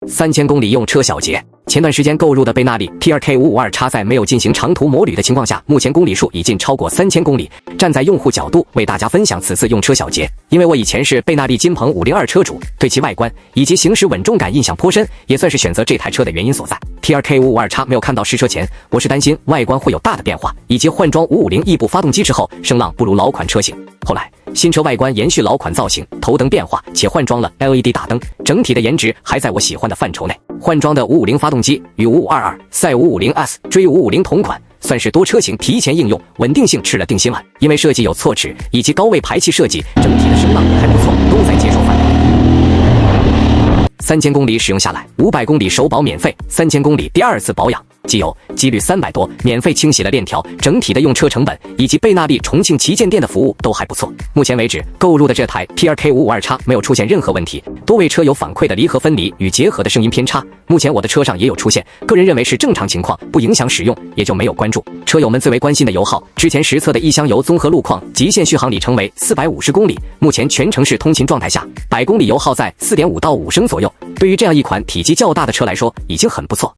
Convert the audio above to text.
3000公里用车小结。前段时间购入的贝纳利 TRK552X 在没有进行长途摩旅的情况下，目前公里数已经超过3000公里。站在用户角度，为大家分享此次用车小结。因为我以前是贝纳利金鹏502车主，对其外观以及行驶稳重感印象颇深，也算是选择这台车的原因所在。TRK552X 没有看到实车前，我是担心外观会有大的变化，以及换装550异步发动机之后，声浪不如老款车型。后来新车外观延续老款造型，头灯变化，且换装了 LED 大灯，整体的颜值还在我喜欢的范畴内。换装的550发动机与5522、赛550S、追550同款，算是多车型提前应用，稳定性吃了定心丸。因为设计有错齿以及高位排气设计，整体的声浪也还不错，都在接受范围内。3000公里使用下来，500公里首保免费，3000公里第2次保养。机油机率300多，免费清洗了链条，整体的用车成本以及贝纳利重庆旗舰店的服务都还不错。目前为止购入的这台 TRK552X 没有出现任何问题，多位车友反馈的离合分离与结合的声音偏差，目前我的车上也有出现，个人认为是正常情况，不影响使用，也就没有关注。车友们最为关心的油耗，之前实测的一箱油综合路况极限续航里程为450公里，目前全程是通勤状态下，100公里油耗在4.5到5升左右，对于这样一款体积较大的车来说已经很不错。